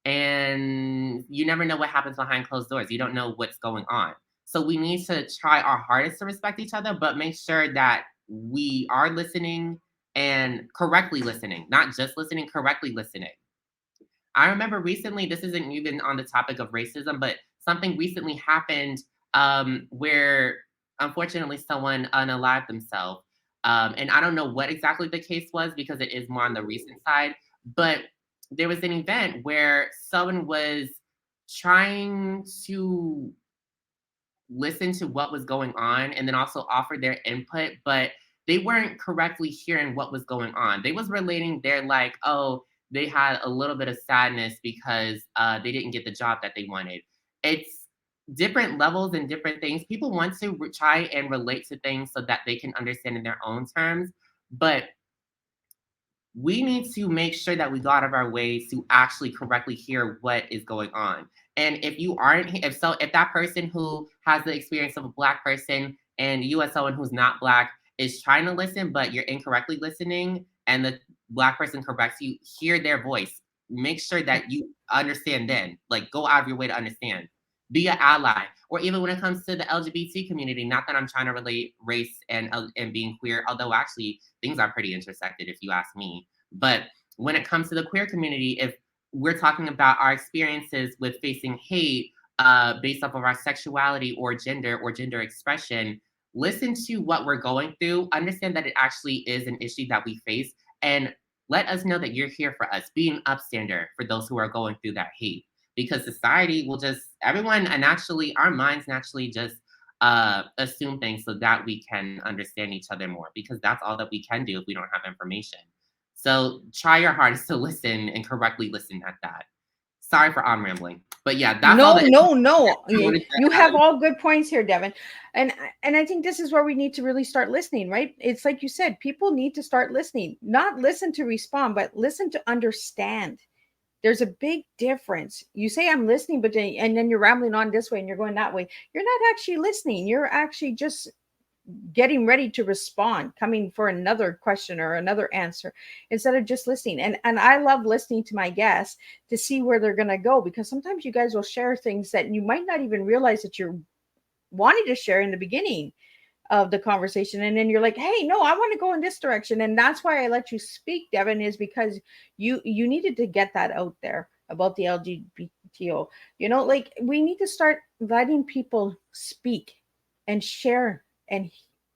and you never know what happens behind closed doors. You don't know what's going on. So we need to try our hardest to respect each other, but make sure that we are listening and correctly listening, not just listening, correctly listening. I remember recently, this isn't even on the topic of racism, but something recently happened where unfortunately someone unalived themselves. And I don't know what exactly the case was because it is more on the recent side, but there was an event where someone was trying to listen to what was going on and then also offer their input, but they weren't correctly hearing what was going on. They was relating their like, oh, they had a little bit of sadness because they didn't get the job that they wanted. It's different levels and different things. People want to try and relate to things so that they can understand in their own terms, but we need to make sure that we go out of our ways to actually correctly hear what is going on. And if you aren't, if that person who has the experience of a black person and you as someone who's not black is trying to listen, but you're incorrectly listening and the black person corrects you, hear their voice. Make sure that you understand then, like go out of your way to understand. Be an ally. Or even when it comes to the LGBT community, not that I'm trying to relate race and being queer, although actually things are pretty intersected if you ask me. But when it comes to the queer community, if we're talking about our experiences with facing hate based off of our sexuality or gender expression, listen to what we're going through, understand that it actually is an issue that we face, and let us know that you're here for us. Be an upstander for those who are going through that hate. Because society will just, everyone, and actually our minds naturally just assume things so that we can understand each other more, because that's all that we can do if we don't have information. So try your hardest to listen and correctly listen at that. Sorry for on rambling, but yeah, that's all No, that. no. You have all good points here, Devin. And I think this is where we need to really start listening, right? It's like you said, people need to start listening, not listen to respond, but listen to understand. There's a big difference. You say I'm listening, but and then you're rambling on this way and you're going that way. You're not actually listening. You're actually just getting ready to respond, coming for another question or another answer instead of just listening. And I love listening to my guests to see where they're going to go, because sometimes you guys will share things that you might not even realize that you're wanting to share in the beginning of the conversation, and then you're like, hey, no, I want to go in this direction. And that's why I let you speak, Devin, is because you needed to get that out there about the LGBTO. Like, we need to start letting people speak and share and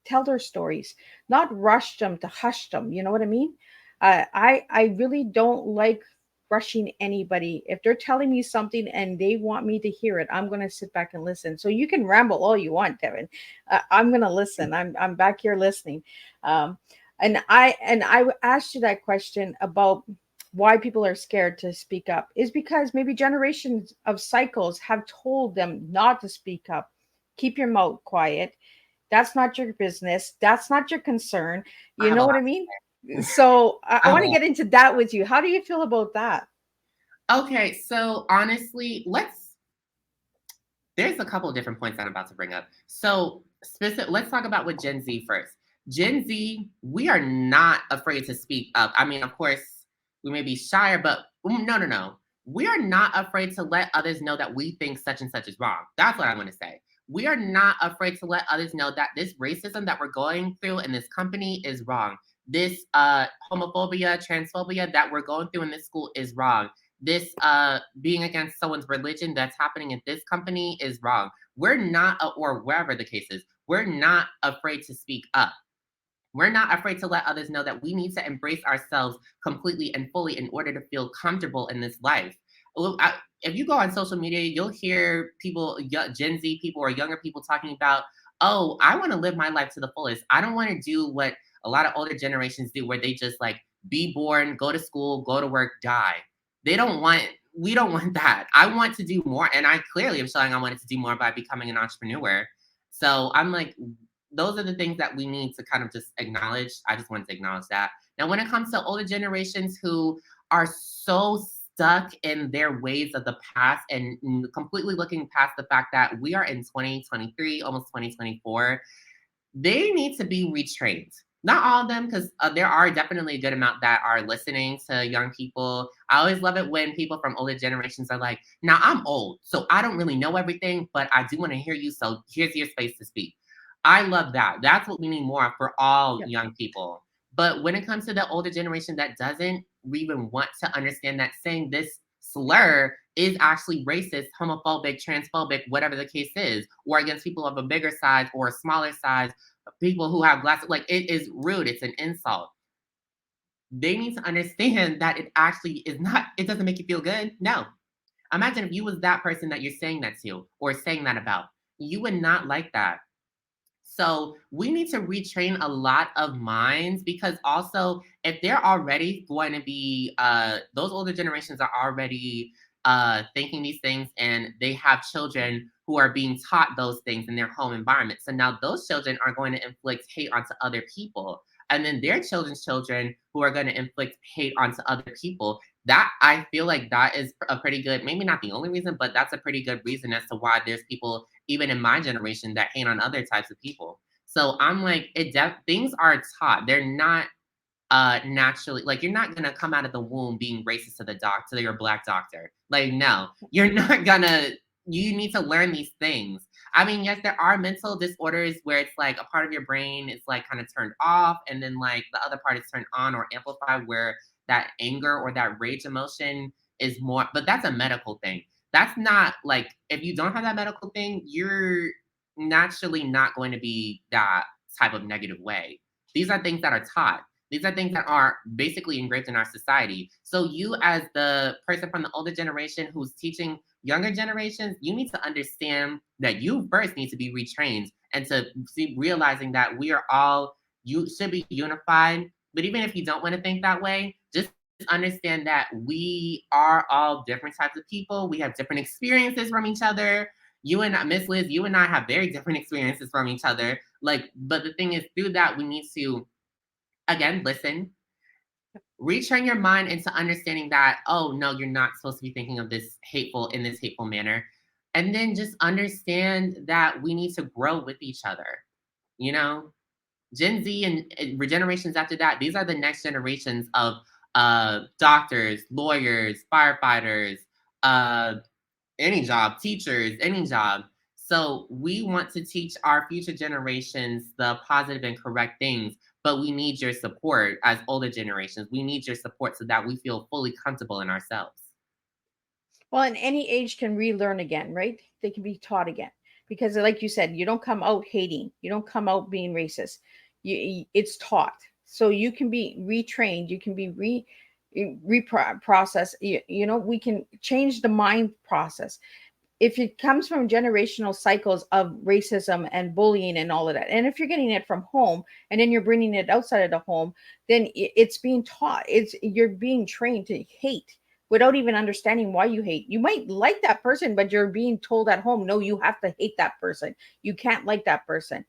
tell their stories, not rush them to hush them. You know what I mean? I really don't like rushing anybody. If they're telling me something and they want me to hear it, I'm going to sit back and listen. So you can ramble all you want, Devin. I'm going to listen. I'm back here listening. And I asked you that question about why people are scared to speak up, is because maybe generations of cycles have told them not to speak up. Keep your mouth quiet. That's not your business. That's not your concern. I You have a know what lot I to mean? say. So I I have want a to lot. get into that with you. How do you feel about that? Okay, so honestly, there's a couple of different points that I'm about to bring up. So let's talk about with Gen Z first. Gen Z, we are not afraid to speak up. I mean, of course, we may be shyer, but no. We are not afraid to let others know that we think such and such is wrong. That's what I want to say. We are not afraid to let others know that this racism that we're going through in this company is wrong. This homophobia, transphobia that we're going through in this school is wrong. This being against someone's religion that's happening at this company is wrong. We're not, or wherever the case is, we're not afraid to speak up. We're not afraid to let others know that we need to embrace ourselves completely and fully in order to feel comfortable in this life. If you go on social media, you'll hear people, Gen Z people or younger people talking about, oh, I want to live my life to the fullest. I don't want to do what a lot of older generations do, where they just like be born, go to school, go to work, die. We don't want that. I want to do more. And I clearly am showing I wanted to do more by becoming an entrepreneur. So I'm like, those are the things that we need to kind of just acknowledge. I just wanted to acknowledge that. Now, when it comes to older generations who are so stuck in their ways of the past and completely looking past the fact that we are in 2023, almost 2024, they need to be retrained. Not all of them, because there are definitely a good amount that are listening to young people. I always love it when people from older generations are like, now I'm old, so I don't really know everything, but I do want to hear you, so here's your space to speak. I love that. That's what we need more of for all Yeah. young people. But when it comes to the older generation that doesn't even want to understand that saying this slur is actually racist, homophobic, transphobic, whatever the case is, or against people of a bigger size or a smaller size, people who have glasses, like it is rude, it's an insult. They need to understand that it actually is not, it doesn't make you feel good. No. Imagine if you was that person that you're saying that to or saying that about. You would not like that. So we need to retrain a lot of minds, because also if they're already going to be those older generations are already thinking these things, and they have children who are being taught those things in their home environment. So now those children are going to inflict hate onto other people. And then their children's children who are going to inflict hate onto other people. That, I feel like that is a pretty good, maybe not the only reason, but that's a pretty good reason as to why there's people even in my generation that hate on other types of people. So I'm like, things are taught. They're not naturally, like, you're not gonna come out of the womb being racist to the doctor, to your black doctor. Like, no, you're not gonna. You need to learn these things. I mean, yes, there are mental disorders where it's like a part of your brain is like kind of turned off, and then like the other part is turned on or amplified, where that anger or that rage emotion is more. But that's a medical thing. That's not like, if you don't have that medical thing, you're naturally not going to be that type of negative way. These are things that are taught. These are things that are basically engraved in our society. So you, as the person from the older generation who's teaching younger generations, you need to understand that you first need to be retrained, and to see, realizing that we are all, you should be unified. But even if you don't want to think that way, just understand that we are all different types of people. We have different experiences from each other. You and Miss Liz, you and I have very different experiences from each other. Like, but the thing is, through that, we need to, again, listen, retrain your mind into understanding that, oh no, you're not supposed to be thinking of this hateful in this hateful manner. And then just understand that we need to grow with each other. you know? Gen Z and generations after that, these are the next generations of doctors, lawyers, firefighters, uh, any job, teachers, any job. So we want to teach our future generations the positive and correct things, but we need your support as older generations. We need your support so that we feel fully comfortable in ourselves. Well, and any age can relearn again, right? They can be taught again because, like you said, you don't come out hating, you don't come out being racist. It's taught, so you can be retrained, you can be reprocessed. We can change the mind process if it comes from generational cycles of racism and bullying and all of that, and if you're getting it from home and then you're bringing it outside of the home, then it's being taught. You're being trained to hate without even understanding why you hate. You might like that person, but you're being told at home, no, you have to hate that person. You can't like that person.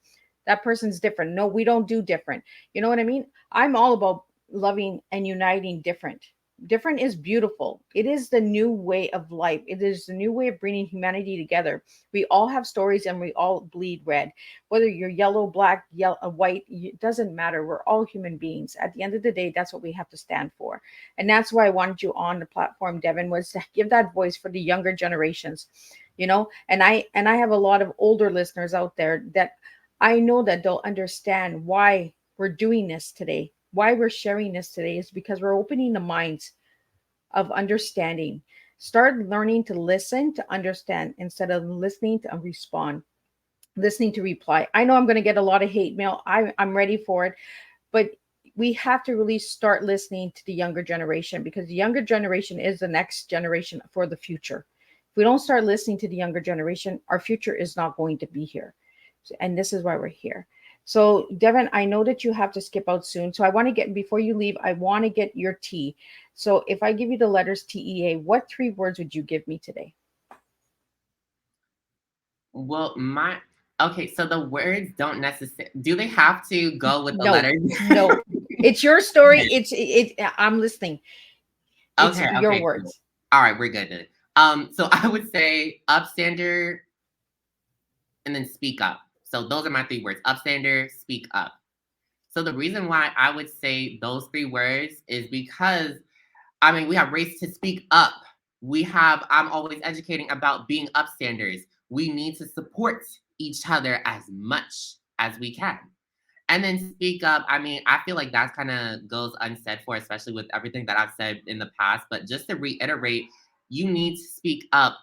That person's different. No, we don't do different. You know what I mean? I'm all about loving and uniting different. Different is beautiful. It is the new way of life. It is the new way of bringing humanity together. We all have stories and we all bleed red. Whether you're yellow, black, yellow, white, it doesn't matter. We're all human beings. At the end of the day, that's what we have to stand for. And that's why I wanted you on the platform, Devin, was to give that voice for the younger generations. And I have a lot of older listeners out there that I know that they'll understand why we're doing this today. Why we're sharing this today is because we're opening the minds of understanding. Start learning to listen to understand instead of listening to respond, listening to reply. I know I'm going to get a lot of hate mail. I'm ready for it. But we have to really start listening to the younger generation because the younger generation is the next generation for the future. If we don't start listening to the younger generation, our future is not going to be here. And this is why we're here. So, Devin, I know that you have to skip out soon. So I want to get, before you leave, I want to get your T. So if I give you the letters TEA, what 3 words would you give me today? Well, okay, so the words don't necessarily, do they have to go with the No, letters? no. It's your story. I'm listening. It's Okay, your okay, cool. words. All right, we're good then. So I would say upstander and then speak up. So those are my 3 words: upstander, speak up. So the reason why I would say those 3 words is because we have race to speak up. I'm always educating about being upstanders. We need to support each other as much as we can. And then speak up. I feel like that kind of goes unsaid for, especially with everything that I've said in the past. But just to reiterate, you need to speak up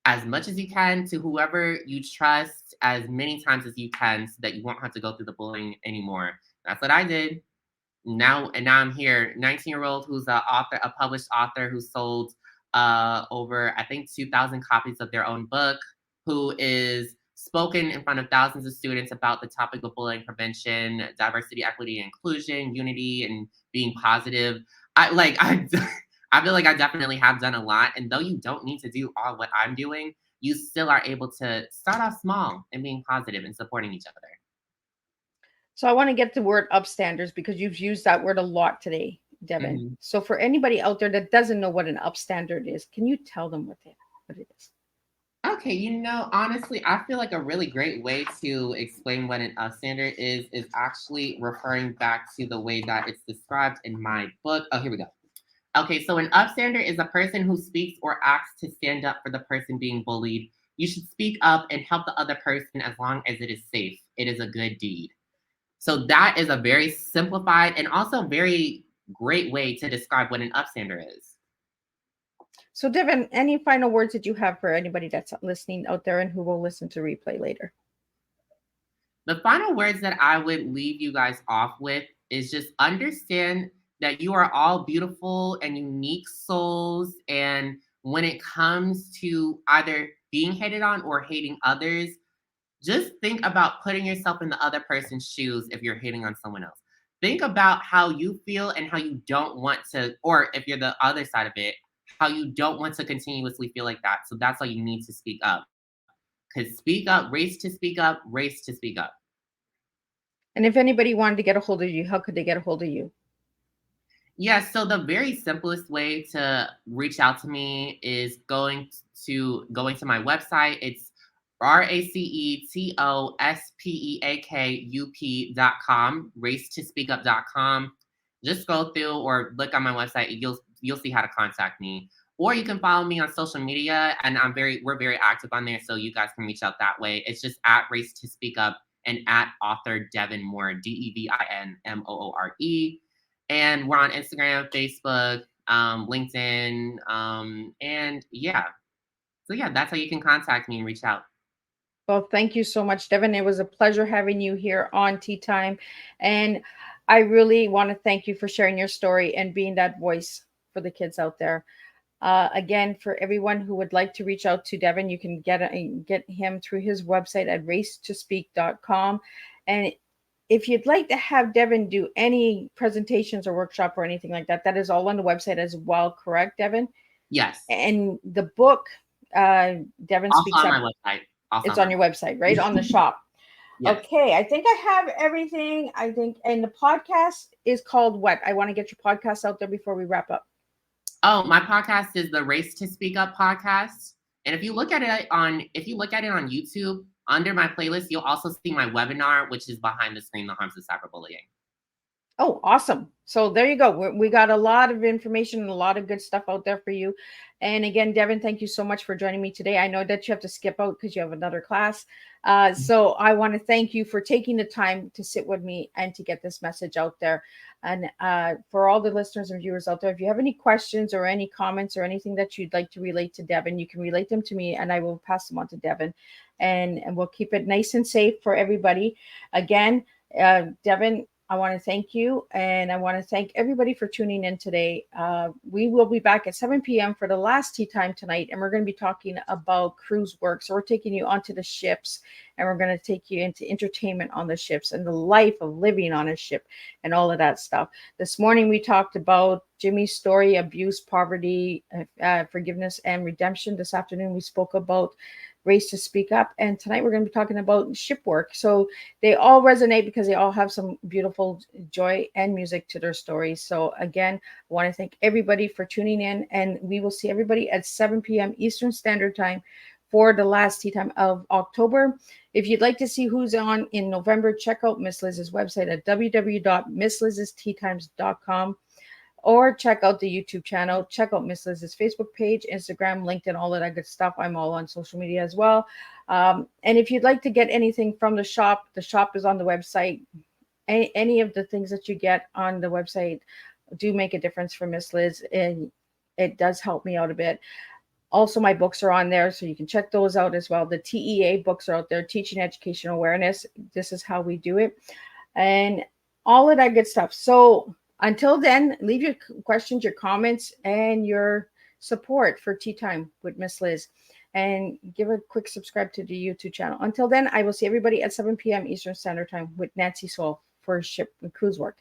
as much as you can to whoever you trust as many times as you can so that you won't have to go through the bullying anymore. That's what I did. Now I'm here, 19-year-old who's a published author who sold over I think 2,000 copies of their own book, who is spoken in front of thousands of students about the topic of bullying prevention, diversity, equity, inclusion, unity, and being positive. I I feel like I definitely have done a lot, and though you don't need to do all what I'm doing, you still are able to start off small and being positive and supporting each other. So I want to get the word upstanders because you've used that word a lot today, Devin. Mhm. So for anybody out there that doesn't know what an upstander is, can you tell them what it is? Okay, honestly, I feel like a really great way to explain what an upstander is actually referring back to the way that it's described in my book. Oh, here we go. Okay, so an upstander is a person who speaks or acts to stand up for the person being bullied. You should speak up and help the other person as long as it is safe. It is a good deed. So that is a very simplified and also very great way to describe what an upstander is. So, Devin, any final words that you have for anybody that's listening out there and who will listen to replay later? The final words that I would leave you guys off with is just understand that you are all beautiful and unique souls. And when it comes to either being hated on or hating others, just think about putting yourself in the other person's shoes if you're hating on someone else. Think about how you feel and how you don't want to, or if you're the other side of it, how you don't want to continuously feel like that. So that's why you need to speak up. Because speak up, race to speak up, race to speak up. And if anybody wanted to get a hold of you, how could they get a hold of you? Yeah, so the very simplest way to reach out to me is going to my website. It's RACETOSPEAKUP.com, racetospeakup.com. Just go through or look on my website. You'll see how to contact me. Or you can follow me on social media, and we're very active on there, so you guys can reach out that way. It's just at Race to Speak Up and at author Devin Moore, DevinMoore. And we're on Instagram, Facebook, LinkedIn, and yeah. So yeah, that's how you can contact me and reach out. Well, thank you so much, Devin. It was a pleasure having you here on Tea Time. And I really want to thank you for sharing your story and being that voice for the kids out there. Again, for everyone who would like to reach out to Devin, you can get him through his website at racetospeak.com. And if you'd like to have Devin do any presentations or workshop or anything like that, that is all on the website as well, correct, Devin? Yes. And the book, Devin also Speaks on Up. My website. It's on your website, right? On the shop. Yes. Okay, I think I have everything. I think, and the podcast is called what? I want to get your podcast out there before we wrap up. Oh, my podcast is the Race to Speak Up podcast. And if you look at it on YouTube, under my playlist, you'll also see my webinar, which is Behind the Screen, The Harms of Cyberbullying. Oh, awesome. So there you go. We got a lot of information and a lot of good stuff out there for you. And again, Devin, thank you so much for joining me today. I know that you have to skip out because you have another class. So I want to thank you for taking the time to sit with me and to get this message out there. And for all the listeners and viewers out there, if you have any questions or any comments or anything that you'd like to relate to Devin, you can relate them to me and I will pass them on to Devin. And we'll keep it nice and safe for everybody. Again, Devin, I want to thank you, and I want to thank everybody for tuning in today. We will be back at 7 p.m. for the last tea time tonight, and we're going to be talking about cruise work. So we're taking you onto the ships, and we're going to take you into entertainment on the ships and the life of living on a ship and all of that stuff. This morning, we talked about Jimmy's story, abuse, poverty, forgiveness, and redemption. This afternoon, we spoke about Race to Speak Up, and tonight we're going to be talking about ship work. So they all resonate because they all have some beautiful joy and music to their stories. So again, I want to thank everybody for tuning in, and we will see everybody at 7 p.m. Eastern Standard Time for the last tea time of October. If you'd like to see who's on in November, check out Miss Liz's website at www.misslizsteatimes.com. or check out the YouTube channel. Check out Miss Liz's Facebook page, Instagram, LinkedIn, all of that good stuff. I'm all on social media as well. And if you'd like to get anything from the shop is on the website. Any of the things that you get on the website do make a difference for Miss Liz, and it does help me out a bit. Also, my books are on there, so you can check those out as well. The TEA books are out there, Teaching Education Awareness. This is how we do it. And all of that good stuff. So until then, leave your questions, your comments, and your support for Tea Time with Miss Liz. And give a quick subscribe to the YouTube channel. Until then, I will see everybody at 7 p.m. Eastern Standard Time with Nancy Soul for Ship and Cruise Work.